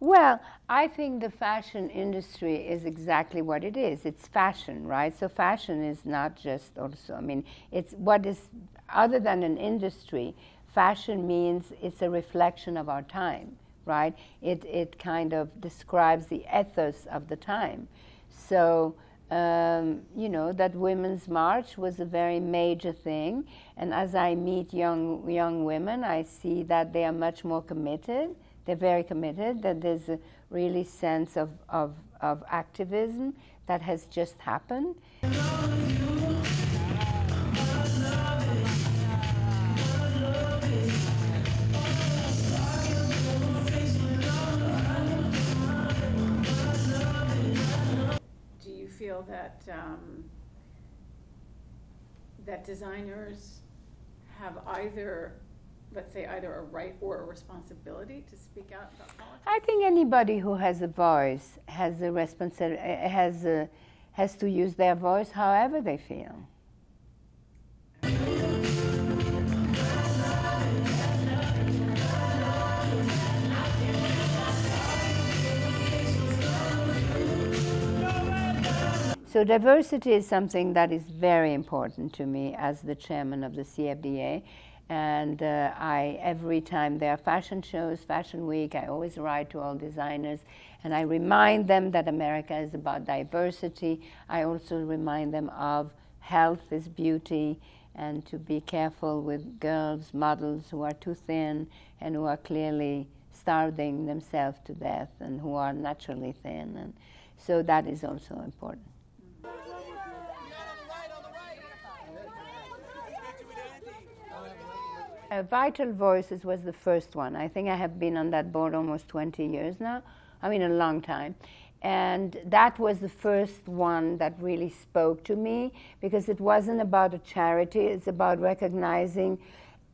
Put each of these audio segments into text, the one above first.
Well, I think the fashion industry is exactly what it is. It's fashion, right? So fashion is not just also, I mean, it's what is, other than an industry, fashion means it's a reflection of our time, right? It kind of describes the ethos of the time. So, you know, that Women's March was a very major thing. And as I meet young women, I see that they are much more committed. They're very committed, that there's a really sense of activism that has just happened. Do you feel that that designers have either, let's say, either a right or a responsibility to speak out about politics? I think anybody who has a voice has a responsibility, has to use their voice however they feel. So diversity is something that is very important to me as the chairman of the CFDA. And every time there are fashion shows, Fashion Week, I always write to all designers and I remind them that America is about diversity. I also remind them of health is beauty and to be careful with girls, models who are too thin and who are clearly starving themselves to death and who are naturally thin. And so that is also important. Vital Voices was the first one. I think I have been on that board almost 20 years now. I mean, a long time. And that was the first one that really spoke to me because it wasn't about a charity. It's about recognizing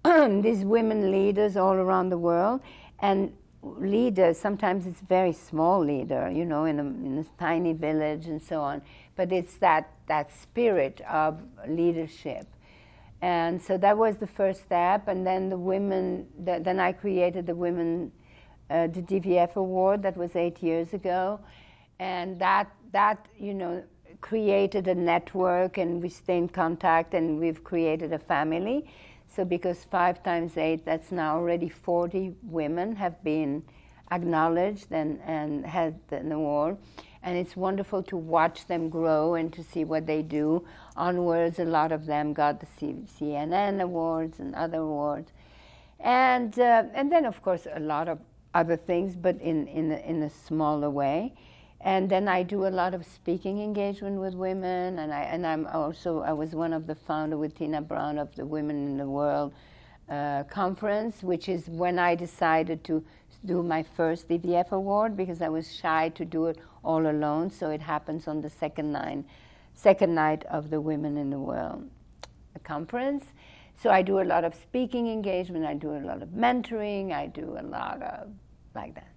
these women leaders all around the world. And leaders, sometimes it's very small leader, you know, in a tiny village and so on. But it's that spirit of leadership. And so that was the first step, and then the women, then I created the the DVF Award, that was 8 years ago, and that you know, created a network, and we stay in contact, and we've created a family. So because 5 times 8, that's now already 40 women have been acknowledged and had an award. And it's wonderful to watch them grow and to see what they do. Onwards, a lot of them got the CNN awards and other awards. And then, of course, a lot of other things, but in a smaller way. And then I do a lot of speaking engagement with women, and I was one of the founder with Tina Brown of the Women in the World conference, which is when I decided to do my first DVF award because I was shy to do it all alone. So it happens on the second night of the Women in the World conference. So I do a lot of speaking engagement, I do a lot of mentoring, I do a lot of like that.